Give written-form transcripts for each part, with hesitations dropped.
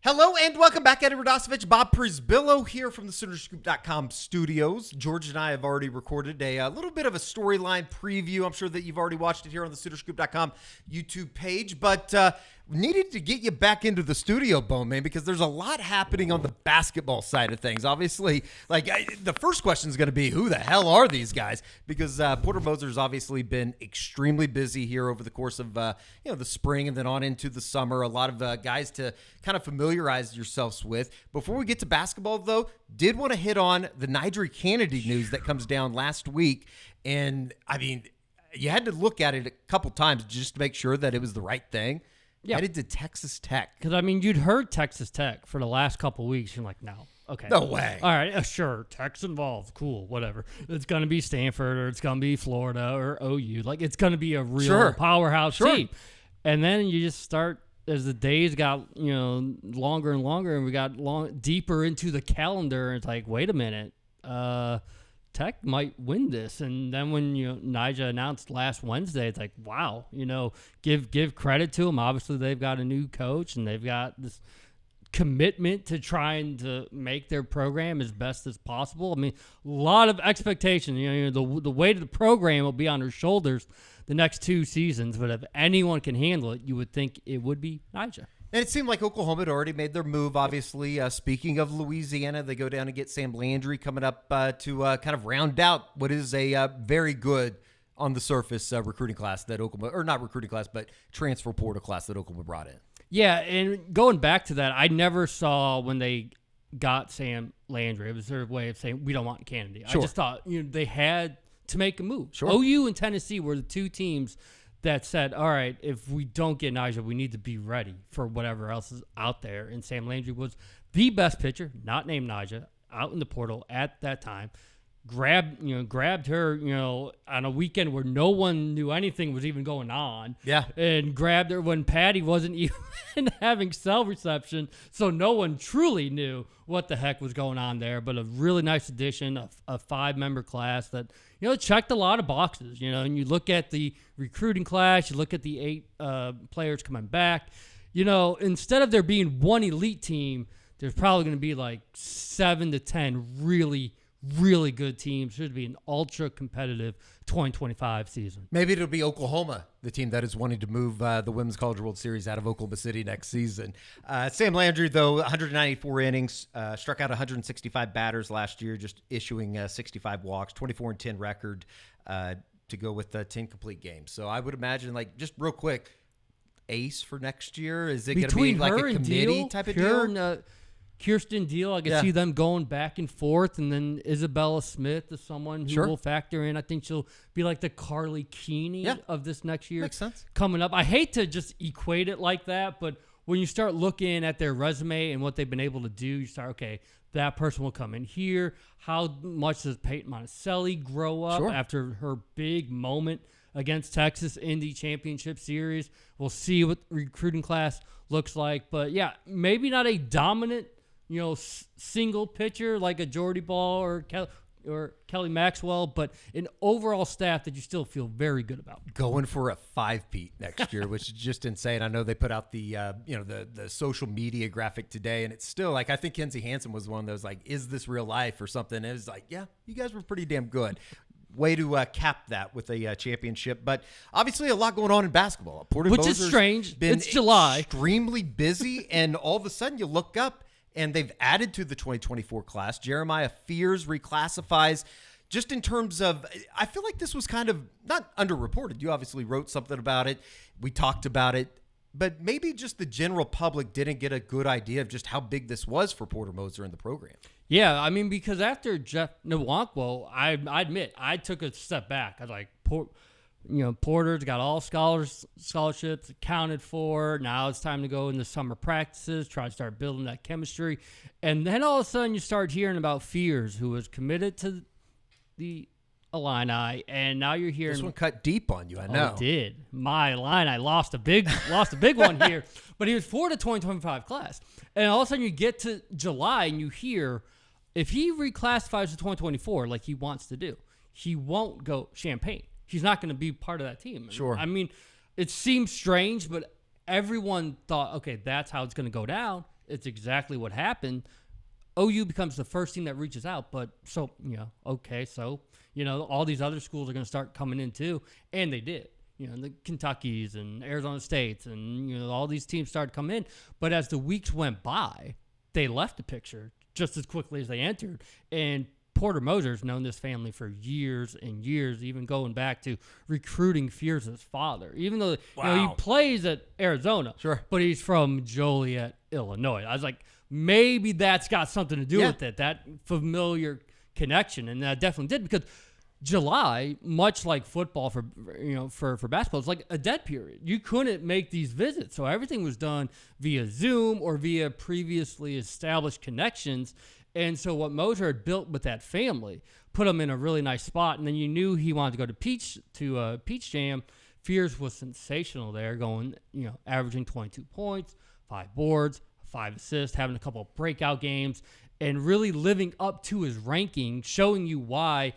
Hello and welcome back, Eddie Radosevich. Bob Przybylo here from the SoonersScoop.com studios. George and I have already recorded a little bit of a storyline preview. I'm sure that you've already watched it here on the SoonersScoop.com YouTube page, but needed to get you back into the studio, Bowman, because there's a lot happening on the basketball side of things. Obviously, the first question is going to be, who the hell are these guys? Because Porter Moser has obviously been extremely busy here over the course of the spring and then on into the summer. A lot of guys to kind of familiarize yourselves with. Before we get to basketball, though, did want to hit on the Nigel Kennedy news that comes down last week. And, I mean, you had to look at it a couple times just to make sure that it was the right thing. Yeah. Headed to Texas Tech. Because, I mean, you'd heard Texas Tech for the last couple of weeks. You're like, no. Okay. No way. All right. Sure. Tech's involved. Cool. Whatever. It's going to be Stanford or it's going to be Florida or OU. Like, it's going to be a real powerhouse team. And then you just start, as the days got, longer and longer and we got deeper into the calendar, and it's like, wait a minute. Tech might win this. And then when Nigel announced last Wednesday, it's like, wow, give credit to them. Obviously, they've got a new coach and they've got this commitment to trying to make their program as best as possible. I mean, a lot of expectation. The weight of the program will be on their shoulders the next 2 seasons, but if anyone can handle it, you would think it would be Nigel. And it seemed like Oklahoma had already made their move, obviously. Speaking of Louisiana, they go down and get Sam Landry coming up to kind of round out what is a very good, on the surface, recruiting class that Oklahoma, or not recruiting class, but transfer portal class that Oklahoma brought in. Yeah, and going back to that, I never saw when they got Sam Landry, it was their way of saying, we don't want Kennedy. Sure. I just thought they had to make a move. Sure. OU and Tennessee were the 2 teams that said, all right, if we don't get Nigel, we need to be ready for whatever else is out there. And Sam Landry was the best pitcher, not named Nigel, out in the portal at that time. Grabbed her, on a weekend where no one knew anything was even going on. Yeah. And grabbed her when Patty wasn't even having cell reception, so no one truly knew what the heck was going on there. But a really nice addition, a 5-member class that, checked a lot of boxes, and you look at the recruiting class, you look at the 8 players coming back, instead of there being one elite team, there's probably going to be like 7 to 10 really good teams. Should be an ultra competitive 2025 season. Maybe it'll be Oklahoma, the team that is wanting to move the Women's College World Series out of Oklahoma City next season. Sam Landry, though, 194 innings, struck out 165 batters last year, just issuing 65 walks, 24-10 record to go with 10 complete games. So I would imagine, just real quick, ace for next year. Is it going to be like a committee type of deal? Kirsten Deal, I can see them going back and forth, and then Isabella Smith is someone who will factor in. I think she'll be like the Carly Keeney of this next year. Makes sense. Coming up. I hate to just equate it like that, but when you start looking at their resume and what they've been able to do, you start, okay, that person will come in here. How much does Peyton Monticelli grow up after her big moment against Texas in the championship series? We'll see what the recruiting class looks like. But, yeah, maybe not a dominant single pitcher like a Jordy Ball or Kelly Maxwell, but an overall staff that you still feel very good about. Going for a 5-peat next year, which is just insane. I know they put out the the social media graphic today, and it's still I think Kenzie Hansen was one of those is this real life or something? And it was yeah, you guys were pretty damn good. Way to cap that with a championship. But obviously a lot going on in basketball. Porter Which Moser's is strange. Been it's July. Extremely busy, and all of a sudden you look up, and they've added to the 2024 class. Jeremiah Fears reclassifies. Just in terms of, I feel like this was kind of not underreported. You obviously wrote something about it. We talked about it. But maybe just the general public didn't get a good idea of just how big this was for Porter Moser in the program. Yeah, I mean, because after Jeff Nwankwo, I admit, I took a step back. I was like, Porter's got all scholarships accounted for. Now it's time to go into summer practices, try to start building that chemistry. And then all of a sudden you start hearing about Fears, who was committed to the Illini, and now you're hearing... This one cut deep on you, I know. It did. My Illini lost a big one here. But he was for the 2025 class. And all of a sudden you get to July and you hear, if he reclassifies to 2024 like he wants to do, he won't go Champaign. He's not going to be part of that team. Sure. I mean, it seems strange, but everyone thought, okay, that's how it's going to go down. it's exactly what happened. OU becomes the first team that reaches out, but so, okay, so, all these other schools are going to start coming in too, and they did. The Kentuckys and Arizona States and, all these teams started coming in, but as the weeks went by, they left the picture just as quickly as they entered, and Porter Moser's known this family for years and years, even going back to recruiting Fears' father, even though he plays at Arizona, sure, but he's from Joliet, Illinois. I was like, maybe that's got something to do with it, that familiar connection, and that definitely did, because July, much like football for basketball, it's like a dead period. You couldn't make these visits, so everything was done via Zoom or via previously established connections. And so what Moser had built with that family put him in a really nice spot, and then you knew he wanted to go to Peach Jam. Fears was sensational there, going averaging 22 points, 5 boards, 5 assists, having a couple of breakout games, and really living up to his ranking, showing you why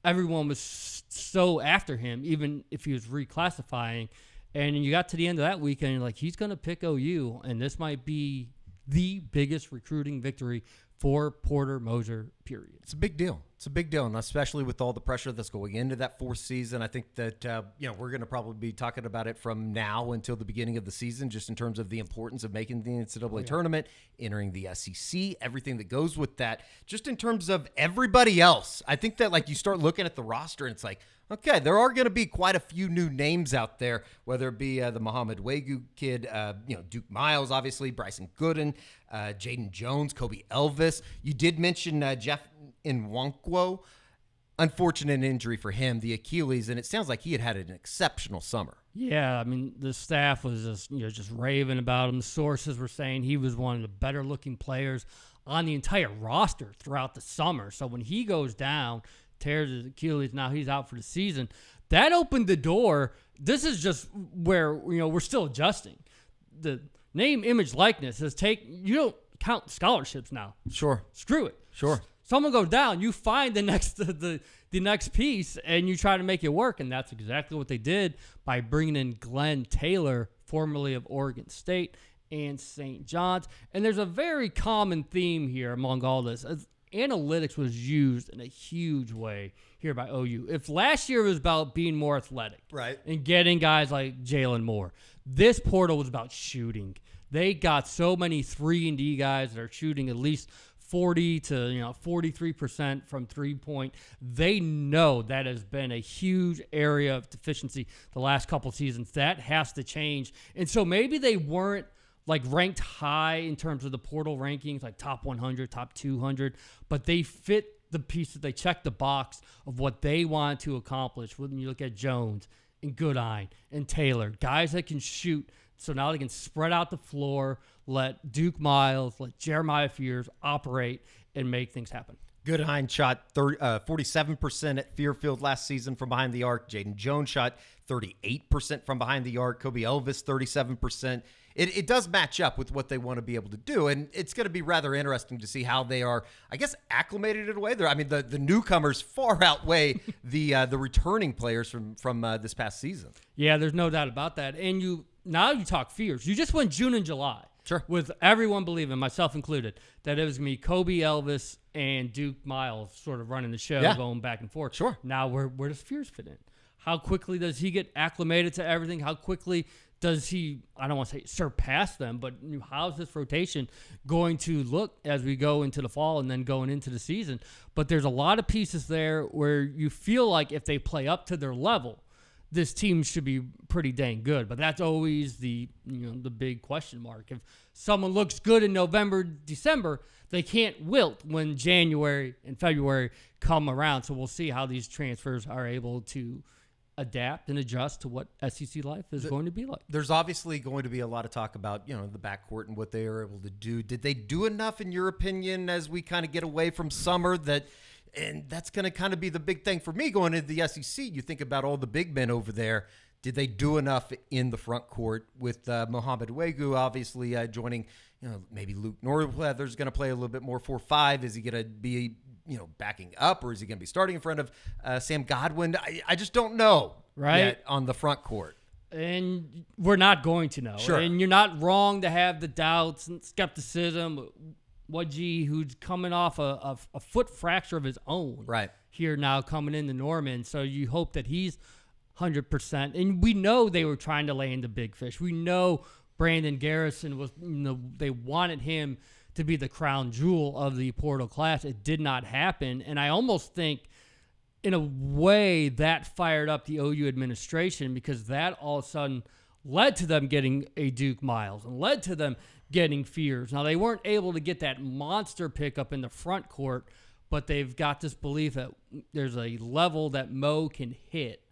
everyone was so after him, even if he was reclassifying. And you got to the end of that weekend, and you're like, he's going to pick OU, and this might be the biggest recruiting victory for Porter Moser, period. It's a big deal. It's a big deal, and especially with all the pressure that's going into that 4th season. I think that we're going to probably be talking about it from now until the beginning of the season, just in terms of the importance of making the NCAA tournament, entering the SEC, everything that goes with that. Just in terms of everybody else, I think that you start looking at the roster, and it's like, okay, there are going to be quite a few new names out there, whether it be the Muhammad Wegu kid, Duke Miles, obviously, Bryson Gooden, Jaden Jones, Kobe Elvis. You did mention Jeff Nwankwo. Unfortunate injury for him, the Achilles, and it sounds like he had an exceptional summer. Yeah, I mean, the staff was just raving about him. The sources were saying he was one of the better-looking players on the entire roster throughout the summer. So when he goes down, tears his Achilles, now he's out for the season. That opened the door. This is just where we're still adjusting. The name, image, likeness you don't count scholarships now. Sure. Screw it. Sure. Someone goes down, you find the next piece, and you try to make it work, and that's exactly what they did by bringing in Glenn Taylor, formerly of Oregon State and St. John's. And there's a very common theme here among all this. Analytics was used in a huge way here by OU. If last year was about being more athletic, right, and getting guys like Jalen Moore, this portal was about shooting. They got so many 3-and-D guys that are shooting at least 40 to 43% from 3-point. They know that has been a huge area of deficiency the last couple seasons. That has to change. And so maybe they weren't ranked high in terms of the portal rankings, like top 100, top 200, but they fit the pieces. They check the box of what they want to accomplish. When you look at Jones and Goodine and Taylor, guys that can shoot, so now they can spread out the floor, let Duke Miles, let Jeremiah Fears operate and make things happen. Goodine shot 47% at Fairfield last season from behind the arc. Jaden Jones shot 38% from behind the arc. Kobe Elvis, 37%. It does match up with what they want to be able to do, and it's going to be rather interesting to see how they are, I guess, acclimated in a way. The newcomers far outweigh the returning players from this past season. Yeah, there's no doubt about that. And now you talk Fears. You just went June and July. Sure. With everyone believing, myself included, that it was going to be Kobe Elvis and Duke Miles sort of running the show, going back and forth. Sure. Now, where does Fears fit in? How quickly does he get acclimated to everything? How quickly does he, I don't want to say surpass them, but how's this rotation going to look as we go into the fall and then going into the season? But there's a lot of pieces there where you feel like if they play up to their level, this team should be pretty dang good. But that's always the big question mark. If someone looks good in November, December, they can't wilt when January and February come around. So we'll see how these transfers are able to adapt and adjust to what SEC life is going to be like. There's obviously going to be a lot of talk about, the backcourt and what they are able to do. Did they do enough, in your opinion, as we kind of get away from summer? And that's going to kind of be the big thing for me going into the SEC. You think about all the big men over there. Did they do enough in the front court with Muhammad Wegu obviously joining, maybe Luke Norweather's going to play a little bit more 4-5. Is he going to be, backing up, or is he going to be starting in front of Sam Godwin? I just don't know yet on the front court. And we're not going to know. Sure. And you're not wrong to have the doubts and skepticism. Wudgie, who's coming off a foot fracture of his own. Right. Here now coming into Norman. So you hope that he's 100%. And we know they were trying to land the big fish. We know Brandon Garrison was, they wanted him to be the crown jewel of the portal class. It did not happen. And I almost think, in a way, that fired up the OU administration, because that all of a sudden led to them getting a Duke Miles and led to them getting Fears. Now, they weren't able to get that monster pickup in the front court, but they've got this belief that there's a level that Mo can hit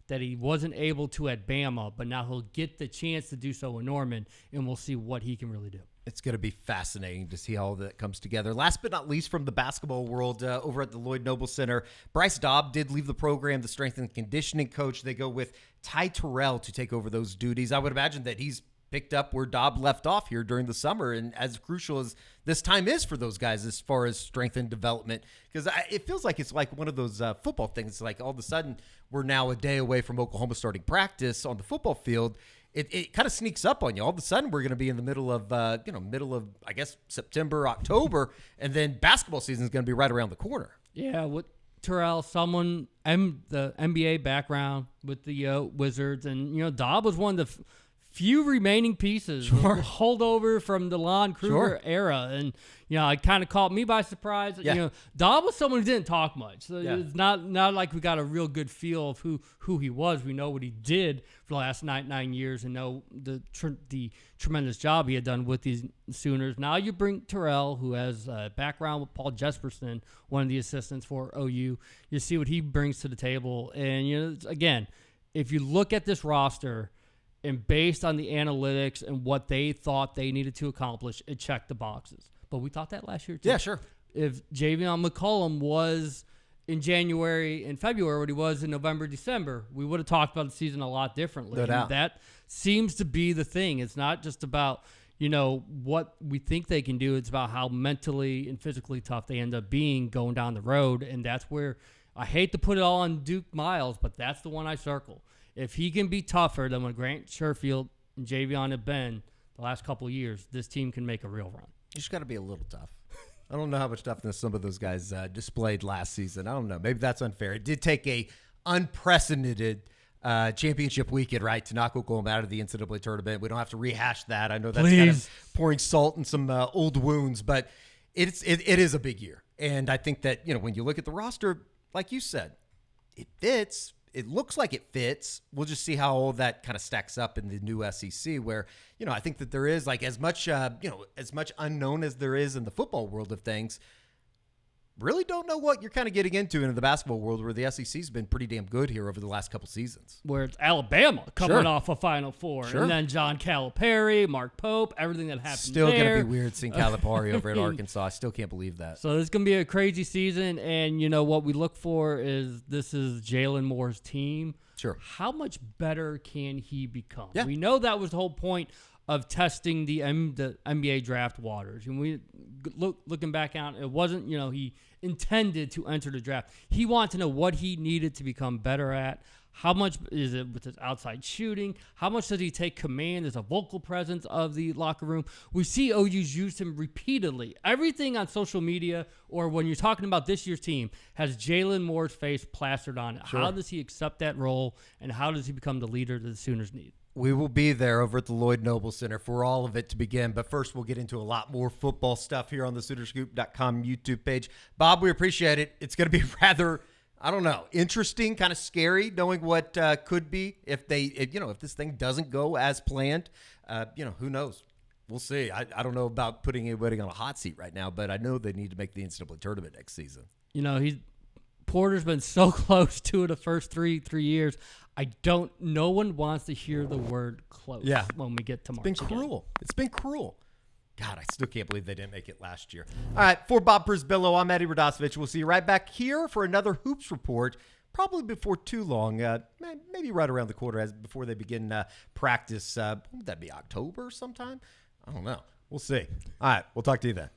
that he wasn't able to at Bama, but now he'll get the chance to do so in Norman, and we'll see what he can really do. It's going to be fascinating to see how all that comes together. Last but not least, from the basketball world, over at the Lloyd Noble Center, Bryce Dobb did leave the program, the strength and conditioning coach. They go with Ty Terrell to take over those duties. I would imagine that he's picked up where Dobb left off here during the summer, and as crucial as this time is for those guys as far as strength and development, because it feels like it's like one of those football things. It's like all of a sudden we're now a day away from Oklahoma starting practice on the football field. It kind of sneaks up on you. All of a sudden, we're going to be in the middle of, I guess, September, October, and then basketball season is going to be right around the corner. Yeah, with Terrell, someone, the NBA background with the Wizards, and, Dobb was one of the few remaining pieces, holdover from the Lon Kruger era, and it kind of caught me by surprise. Yeah. Dobb was someone who didn't talk much, so it's not like we got a real good feel of who he was. We know what he did for the last 9 years, and know the tremendous job he had done with these Sooners. Now you bring Terrell, who has a background with Paul Jesperson, one of the assistants for OU. You see what he brings to the table, and again, if you look at this roster, and based on the analytics and what they thought they needed to accomplish, it checked the boxes. But we thought that last year, too. Yeah, sure. If Javion McCollum was in January and February what he was in November, December, we would have talked about the season a lot differently. No doubt. That seems to be the thing. It's not just about, what we think they can do. It's about how mentally and physically tough they end up being going down the road. And that's where I hate to put it all on Duke Miles, but that's the one I circle. If he can be tougher than what Grant Sherfield and Javion have been the last couple of years, this team can make a real run. You just got to be a little tough. I don't know how much toughness some of those guys displayed last season. I don't know. Maybe that's unfair. It did take a unprecedented championship weekend, right, to knock Oklahoma out of the NCAA tournament. We don't have to rehash that. I know that's kind of pouring salt in some old wounds, but it is a big year. And I think that, when you look at the roster, like you said, it fits. It looks like it fits. We'll just see how all that kind of stacks up in the new SEC, where, I think that there is as much unknown as there is in the football world of things. Really don't know what you're kind of getting into in the basketball world, where the SEC's been pretty damn good here over the last couple seasons. Where it's Alabama coming off a Final Four. Sure. And then John Calipari, Mark Pope, everything that happened Still there. going to be weird seeing Calipari over at Arkansas. I still can't believe that. So it's going to be a crazy season. And, what we look for is this is Jalen Moore's team. Sure. How much better can he become? Yeah. We know that was the whole point of testing the NBA draft waters. And we looking back out, it wasn't, he intended to enter the draft. He wanted to know what he needed to become better at. How much is it with his outside shooting? How much does he take command as a vocal presence of the locker room? We see OU's used him repeatedly. Everything on social media or when you're talking about this year's team has Jalen Moore's face plastered on it. Sure. How does he accept that role, and how does he become the leader that the Sooners need? We will be there over at the Lloyd Noble Center for all of it to begin. But first, we'll get into a lot more football stuff here on the SoonerScoop.com YouTube page. Bob, we appreciate it. It's going to be rather, interesting, kind of scary, knowing what could be if this thing doesn't go as planned. Who knows? We'll see. I don't know about putting anybody on a hot seat right now, but I know they need to make the NCAA tournament next season. Porter's been so close to it the first three years. No one wants to hear the word close when we get to March. It's been cruel. God, I still can't believe they didn't make it last year. All right, for Bob Przybylo, I'm Eddie Radosevich. We'll see you right back here for another Hoops Report, probably before too long, maybe right around the quarter before they begin practice. Would that be October sometime? I don't know. We'll see. All right, we'll talk to you then.